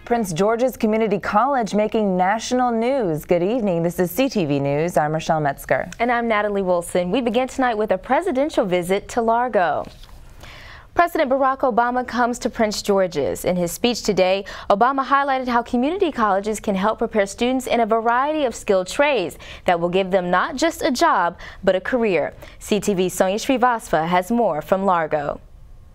Prince George's Community College making national news. Good evening. This is CTV News. I'm Rochelle Metzger. And I'm Natalie Wilson. We begin tonight with a presidential visit to Largo. President Barack Obama comes to Prince George's. In his speech today, Obama highlighted how community colleges can help prepare students in a variety of skilled trades that will give them not just a job, but a career. CTV's Sonia Srivastava has more from Largo.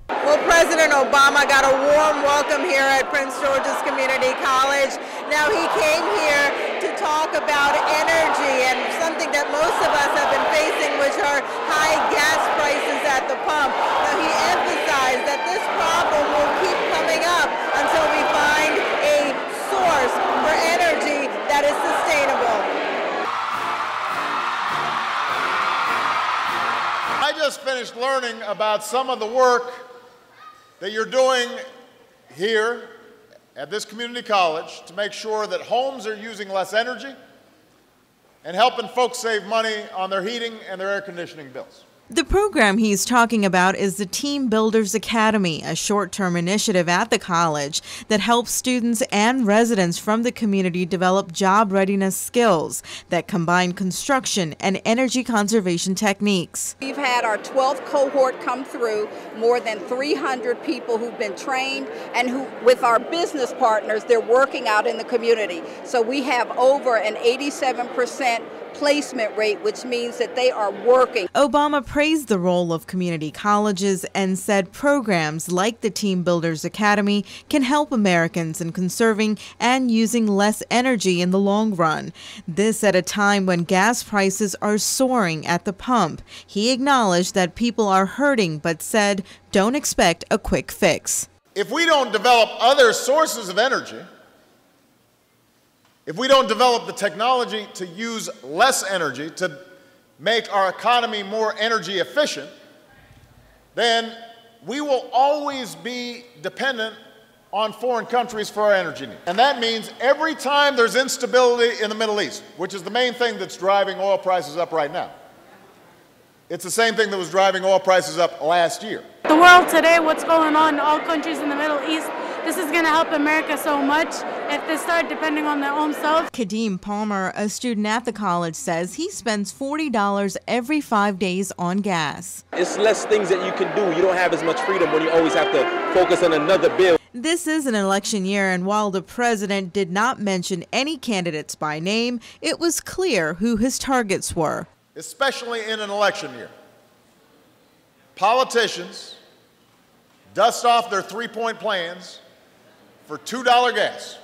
Well, President Obama got a warm welcome here at Prince George's Community College. Now, he came here to talk about energy and something that most of us have been facing, which are high gas prices at the pump. Now, he emphasized that this problem will keep coming up until we find a source for energy that is sustainable. I just finished learning about some of the work that you're doing here at this community college to make sure that homes are using less energy and helping folks save money on their heating and their air conditioning bills. The program he's talking about is the Team Builders Academy, a short-term initiative at the college that helps students and residents from the community develop job readiness skills that combine construction and energy conservation techniques. We've had our 12th cohort come through, more than 300 people who've been trained and who, with our business partners, they're working out in the community. So we have over an 87% placement rate, which means that they are working. Obama praised the role of community colleges and said programs like the Team Builders Academy can help Americans in conserving and using less energy in the long run. This at a time when gas prices are soaring at the pump. He acknowledged that people are hurting, but said don't expect a quick fix. If we don't develop other sources of energy, if we don't develop the technology to use less energy, to make our economy more energy efficient, then we will always be dependent on foreign countries for our energy needs. And that means every time there's instability in the Middle East, which is the main thing that's driving oil prices up right now, it's the same thing that was driving oil prices up last year. The world today, what's going on in all countries in the Middle East, this is going to help America so much if they start depending on their own self. Kadeem Palmer, a student at the college, says he spends $40 every 5 days on gas. It's less things that you can do. You don't have as much freedom when you always have to focus on another bill. This is an election year, and while the president did not mention any candidates by name, it was clear who his targets were. Especially in an election year, politicians dust off their three-point plans for $2 gas.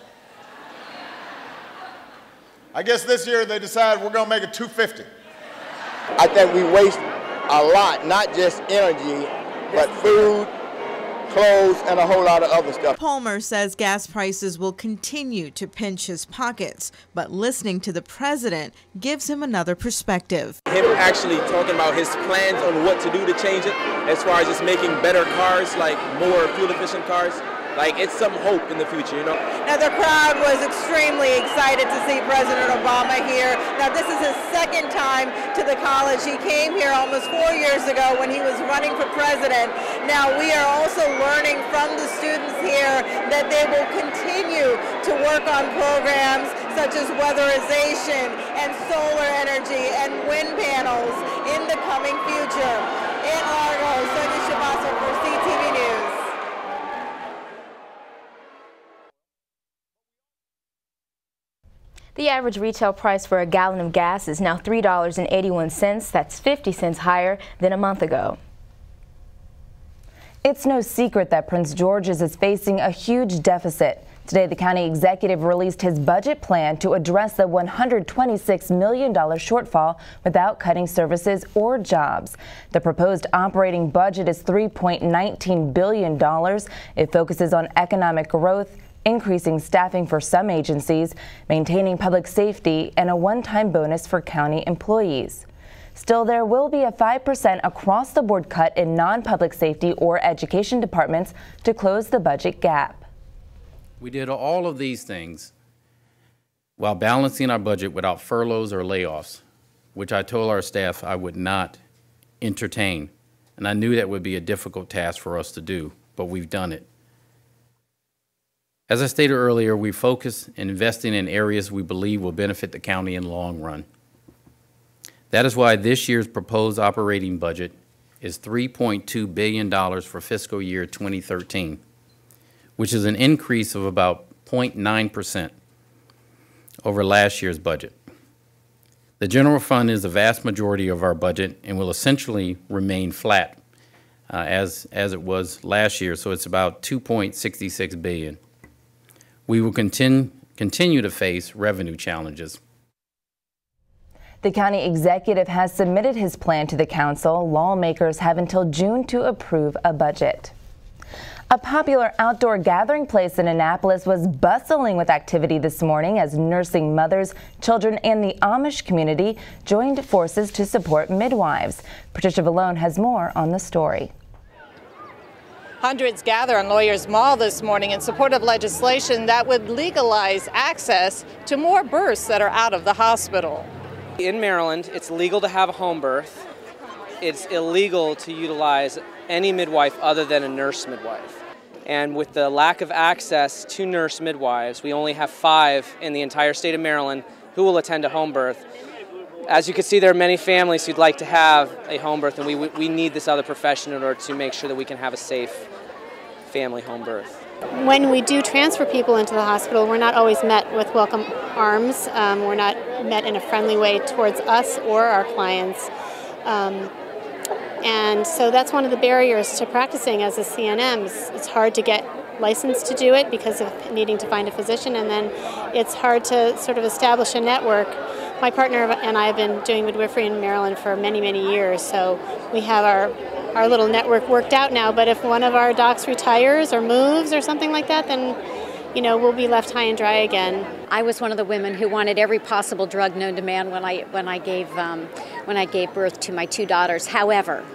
I guess this year they decided we're going to make it $2.50. I think we waste a lot, not just energy, but food, clothes, and a whole lot of other stuff. Palmer says gas prices will continue to pinch his pockets, but listening to the president gives him another perspective. Him actually talking about his plans on what to do to change it, as far as just making better cars, like more fuel-efficient cars. Like, it's some hope in the future, you know? Now, the crowd was extremely excited to see President Obama here. Now, this is his second time to the college. He came here almost 4 years ago when he was running for president. Now, we are also learning from the students here that they will continue to work on programs such as weatherization and solar energy and wind panels in the coming future. In Largo, Sonia Srivastava for CTV News. The average retail price for a gallon of gas is now $3.81. That's 50 cents higher than a month ago. It's no secret that Prince George's is facing a huge deficit. Today, the county executive released his budget plan to address the $126 million shortfall without cutting services or jobs. The proposed operating budget is $3.19 billion. It focuses on economic growth, increasing staffing for some agencies, maintaining public safety, and a one-time bonus for county employees. Still, there will be a 5% across-the-board cut in non-public safety or education departments to close the budget gap. We did all of these things while balancing our budget without furloughs or layoffs, which I told our staff I would not entertain. And I knew that would be a difficult task for us to do, but we've done it. As I stated earlier, we focus in investing in areas we believe will benefit the county in the long run. That is why this year's proposed operating budget is $3.2 billion for fiscal year 2013, which is an increase of about 0.9% over last year's budget. The general fund is the vast majority of our budget and will essentially remain flat as it was last year, so it's about $2.66 billion. We will continue to face revenue challenges. The county executive has submitted his plan to the council. Lawmakers have until June to approve a budget. A popular outdoor gathering place in Annapolis was bustling with activity this morning as nursing mothers, children, and the Amish community joined forces to support midwives. Patricia Vallone has more on the story. Hundreds gather on Lawyers Mall this morning in support of legislation that would legalize access to more births that are out of the hospital. In Maryland, it's legal to have a home birth. It's illegal to utilize any midwife other than a nurse midwife. And with the lack of access to nurse midwives, we only have 5 in the entire state of Maryland who will attend a home birth. As you can see, there are many families who'd like to have a home birth, and we need this other profession in order to make sure that we can have a safe family home birth. When we do transfer people into the hospital, we're not always met with welcome arms. We're not met in a friendly way towards us or our clients. And so that's one of the barriers to practicing as a CNM. It's hard to get licensed to do it because of needing to find a physician, and then it's hard to sort of establish a network. My partner and I have been doing midwifery in Maryland for many, many years, so we have our little network worked out now, but if one of our docs retires or moves or something like that, then we'll be left high and dry again. I was one of the women who wanted every possible drug known to man when I gave birth to my 2 daughters. However,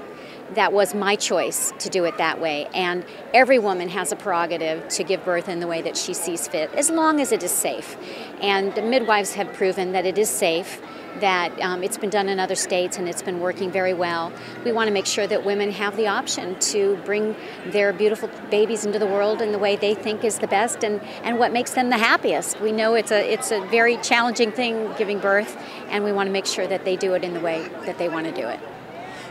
that was my choice to do it that way, and every woman has a prerogative to give birth in the way that she sees fit, as long as it is safe. And the midwives have proven that it is safe, that it's been done in other states and it's been working very well. We want to make sure that women have the option to bring their beautiful babies into the world in the way they think is the best and what makes them the happiest. We know it's a very challenging thing, giving birth, and we want to make sure that they do it in the way that they want to do it.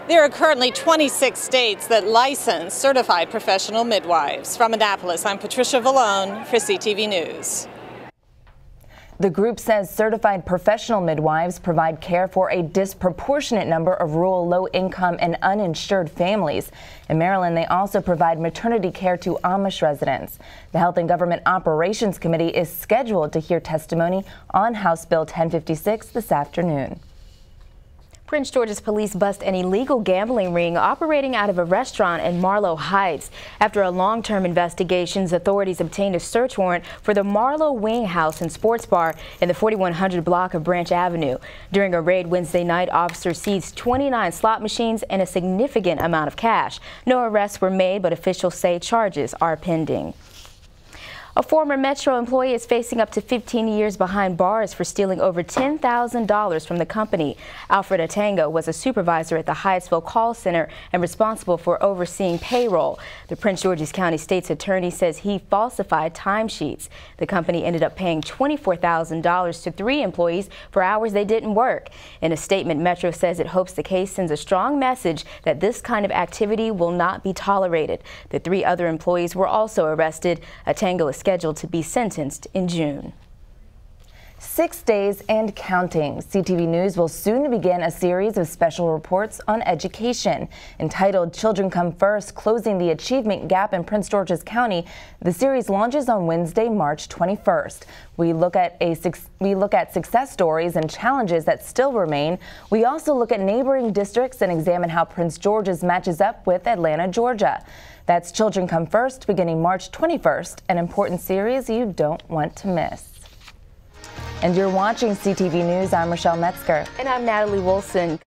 There are currently 26 states that license certified professional midwives. From Annapolis, I'm Patricia Vallone for CTV News. The group says certified professional midwives provide care for a disproportionate number of rural, low-income, and uninsured families. In Maryland, they also provide maternity care to Amish residents. The Health and Government Operations Committee is scheduled to hear testimony on House Bill 1056 this afternoon. Prince George's police bust an illegal gambling ring operating out of a restaurant in Marlow Heights. After a long-term investigations, authorities obtained a search warrant for the Marlow Wing House and Sports Bar in the 4100 block of Branch Avenue. During a raid Wednesday night, officers seized 29 slot machines and a significant amount of cash. No arrests were made, but officials say charges are pending. A former Metro employee is facing up to 15 years behind bars for stealing over $10,000 from the company. Alfred Atango was a supervisor at the Hyattsville call center and responsible for overseeing payroll. The Prince George's County State's attorney says he falsified timesheets. The company ended up paying $24,000 to 3 employees for hours they didn't work. In a statement, Metro says it hopes the case sends a strong message that this kind of activity will not be tolerated. The 3 other employees were also arrested. Atango is scheduled to be sentenced in June. 6 days and counting. CTV News will soon begin a series of special reports on education. Entitled Children Come First, Closing the Achievement Gap in Prince George's County, the series launches on Wednesday, March 21st. We look at success stories and challenges that still remain. We also look at neighboring districts and examine how Prince George's matches up with Atlanta, Georgia. That's Children Come First, beginning March 21st, an important series you don't want to miss. And you're watching CTV News. I'm Rochelle Metzger. And I'm Natalie Wilson.